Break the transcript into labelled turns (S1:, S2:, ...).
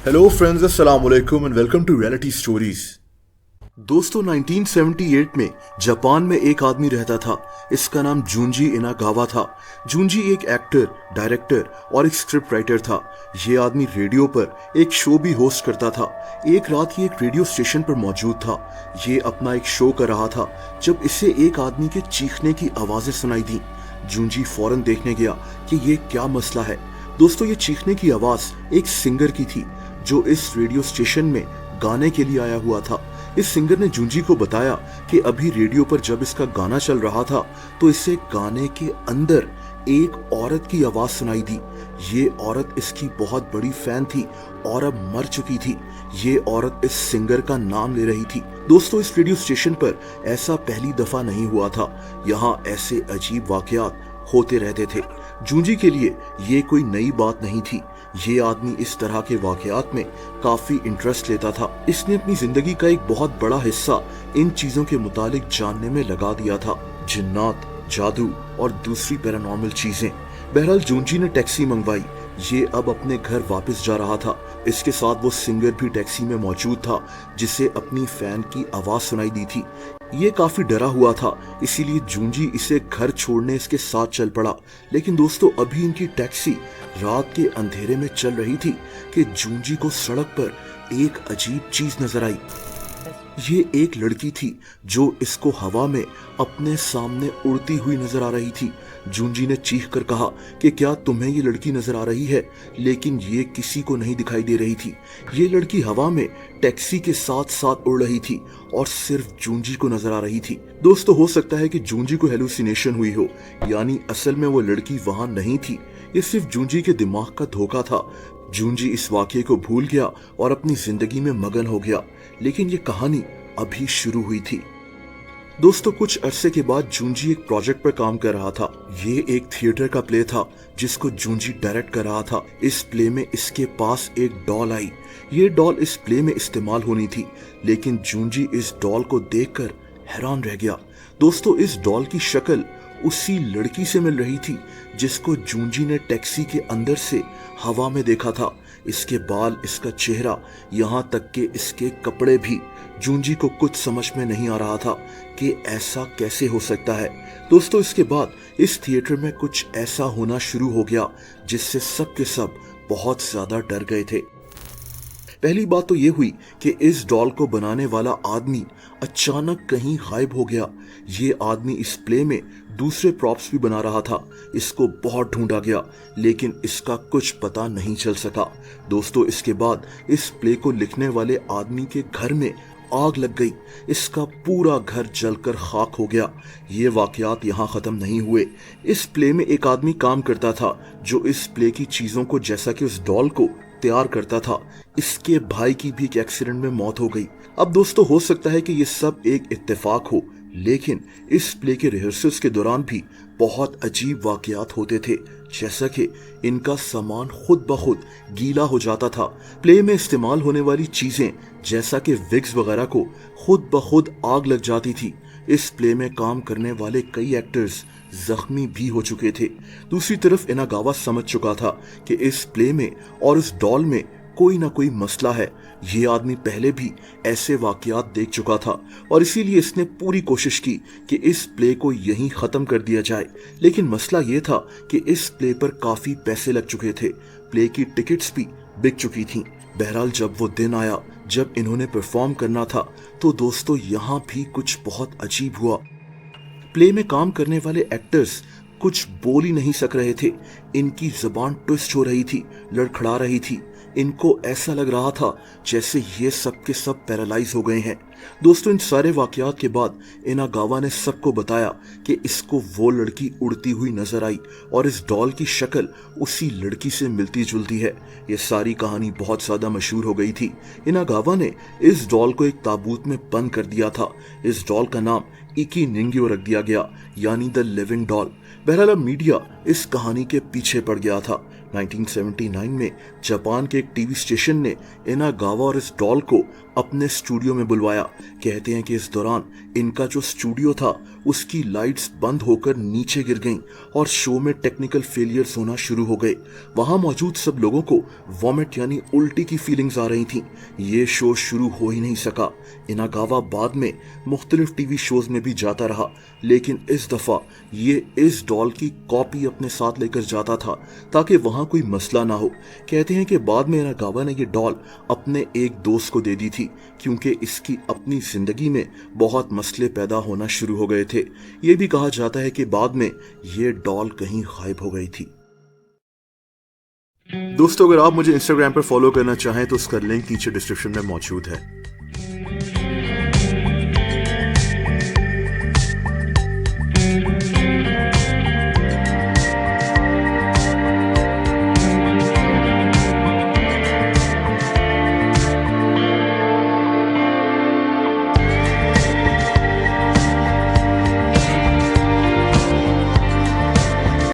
S1: Hello friends, अस्सलाम वालेकुम and welcome to reality stories. दोस्तों, 1978 में जापान में एक आदमी रहता था। इसका नाम जूंजी इनागावा था। जूंजी एक एक्टर, डायरेक्टर और एक स्क्रिप्ट राइटर था। ये आदमी रेडियो पर एक शो भी होस्ट करता था। एक रात ये एक रेडियो स्टेशन पर मौजूद था। ये अपना एक शो कर रहा था जब इसे एक आदमी के चीखने की आवाजें सुनाई दी। जूंजी फौरन देखने गया कि ये क्या मसला है। दोस्तों, ये चीखने की आवाज एक सिंगर की थी जो इस रेडियो स्टेशन में गाने के लिए आया हुआ था। इस सिंगर ने जूंजी को बताया कि अभी रेडियो पर जब इसका गाना चल रहा था तो इसे गाने के अंदर एक औरत की आवाज सुनाई दी। ये औरत इसकी बहुत बड़ी फैन थी और अब मर चुकी थी। ये औरत इस सिंगर का नाम ले रही थी। दोस्तों, इस रेडियो स्टेशन पर ऐसा पहली दफा नहीं हुआ था। यहाँ ऐसे अजीब वाकयात होते रहते थे। जूंजी के लिए ये कोई नई बात नहीं थी। ये आदमी इस तरह के वाकयात में काफी इंटरेस्ट लेता था। इसने अपनी जिंदगी का एक बहुत बड़ा हिस्सा इन चीजों के मुतालिक जानने में लगा दिया था। जिन्नात, जादू और दूसरी पैरानॉर्मल चीजें। बहरहाल जूंजी ने टैक्सी मंगवाई। ये अब अपने घर वापस जा रहा था। इसके साथ वो सिंगर भी टैक्सी में मौजूद था जिसे अपनी फैन की आवाज सुनाई दी थी। ये काफी डरा हुआ था, इसीलिए जूंजी इसे घर छोड़ने इसके साथ चल पड़ा। लेकिन दोस्तों, अभी इनकी टैक्सी रात के अंधेरे में चल रही थी कि जूंजी को सड़क पर एक अजीब चीज नजर आई। ये एक लड़की थी जो इसको हवा में अपने सामने उड़ती हुई नजर आ रही थी। जूंजी ने चीख कर कहा कि क्या तुम्हें ये लड़की नजर आ रही है, लेकिन ये किसी को नहीं दिखाई दे रही थी। ये लड़की हवा में टैक्सी के साथ साथ उड़ रही थी और सिर्फ जूंजी को नजर आ रही थी। दोस्तों, हो सकता है कि जूंजी को हेलुसिनेशन हुई हो, यानी असल में वो लड़की वहां नहीं थी। ये सिर्फ जूंजी के दिमाग का धोखा था। जूंजी इस वाकये को भूल गया और अपनी जिंदगी में मगन हो गया। लेकिन ये कहानी अभी शुरू हुई थी। दोस्तों, कुछ अरसे के बाद जूंजी एक प्रोजेक्ट पर काम कर रहा था। ये एक थिएटर का प्ले था जिसको जूंजी डायरेक्ट कर रहा था। इस प्ले में इसके पास एक डॉल आई। ये डॉल इस प्ले में इस्तेमाल होनी थी, लेकिन जूंजी इस डॉल को देखकर हैरान रह गया। दोस्तों, इस डॉल की शक्ल उसी लड़की से मिल रही थी जिसको जूंजी ने टैक्सी के अंदर से हवा में देखा था। इसके बाल, इसका चेहरा, यहाँ तक कि इसके कपड़े भी। जूंजी को कुछ समझ में नहीं आ रहा था कि ऐसा कैसे हो सकता है। दोस्तों, इसके बाद इस थिएटर में कुछ ऐसा होना शुरू हो गया जिससे सब के सब बहुत ज्यादा डर गए थे। पहली बात तो ये हुई कि इस डॉल को बनाने वाला आदमी अचानक कहीं गायब हो गया। ये आदमी इस प्ले में दूसरे प्रॉप्स भी बना रहा था। इसको बहुत ढूंढा गया, लेकिन इसका कुछ पता नहीं चल सका। दोस्तों, इसके बाद इस प्ले को लिखने वाले आदमी के घर में आग लग गई। इसका पूरा घर जलकर खाक हो गया। ये वाकयात यहाँ खत्म नहीं हुए। इस प्ले में एक आदमी काम करता था जो इस प्ले की चीजों को, जैसा कि उस डॉल को तैयार करता था। इसके भाई की भी एक एक्सीडेंट में मौत हो गई। अब दोस्तों, हो सकता है कि ये सब एक इत्तेफाक हो, लेकिन इस प्ले के रिहर्सल्स के दौरान भी बहुत अजीब वाकयात होते थे, जैसा कि इनका सामान खुद ब खुद गीला हो जाता था। प्ले में इस्तेमाल होने वाली चीजें जैसा कि विग्स वगैरह को खुद ब खुद आग लग जाती थी। इस प्ले में काम करने वाले कई एक्टर्स जख्मी भी हो चुके थे। दूसरी तरफ इनागावा समझ चुका था कि इस प्ले में और इस डॉल में कोई ना कोई मसला है। ये आदमी पहले भी ऐसे वाकयात देख चुका था और इसीलिए इसने पूरी कोशिश की कि इस प्ले को यहीं खत्म कर दिया जाए। लेकिन मसला ये था कि इस प्ले पर काफी पैसे लग चुके थे। प्ले की टिकट्स भी बिक चुकी थीं। बहरहाल जब वो दिन आया जब इन्होंने परफॉर्म करना था, तो दोस्तों, यहाँ भी कुछ बहुत अजीब हुआ। प्ले में काम करने वाले एक्टर्स कुछ बोल ही नहीं सक रहे थे। इनकी जुबान ट्विस्ट हो रही थी, लड़खड़ा रही थी। इनको ऐसा लग रहा था जैसे ये सब के सब पैरालाइज हो गए हैं। दोस्तों, इन सारे वाकयात के बाद इनागावा ने सबको बताया कि इसको वो लड़की उड़ती हुई नजर आई और इस डॉल की शक्ल उसी लड़की से मिलती जुलती है। ये सारी कहानी बहुत ज्यादा मशहूर हो गई थी। इनागावा ने इस डॉल को एक ताबूत में बंद कर दिया था। इस डॉल का नाम इकी निंग्यो रख दिया गया, यानी द लिविंग डॉल। बहरहाल मीडिया इस कहानी के पीछे पड़ गया था। 1979 में जापान के एक टीवी स्टेशन ने इनागावा और इस डॉल को अपने स्टूडियो में बुलवाया। कहते हैं कि इस दौरान इनका जो स्टूडियो था उसकी लाइट्स बंद होकर नीचे गिर गईं और शो में टेक्निकल फेलियर्स होना शुरू हो गए। वहां मौजूद सब लोगों को वॉमिट यानी उल्टी की फीलिंग्स आ रही थीं। ये शो शुरू हो ही नहीं सका। इनागावा बाद में मुख्तलिफ टीवी शोज में भी जाता रहा, लेकिन इस दफा ये इस डॉल की कॉपी अपने साथ लेकर जाता था ताकि वहां कोई मसला ना हो। कहते हैं कि बाद में इनागावा ने ये डॉल अपने एक दोस्त को दे दी थी क्योंकि इसकी अपनी जिंदगी में बहुत मसले पैदा होना शुरू हो गए थे। ये भी कहा जाता है कि बाद में ये डॉल कहीं गायब हो गई थी। दोस्तों, अगर आप मुझे इंस्टाग्राम पर फॉलो करना चाहें तो उसका लिंक नीचे डिस्क्रिप्शन में मौजूद है।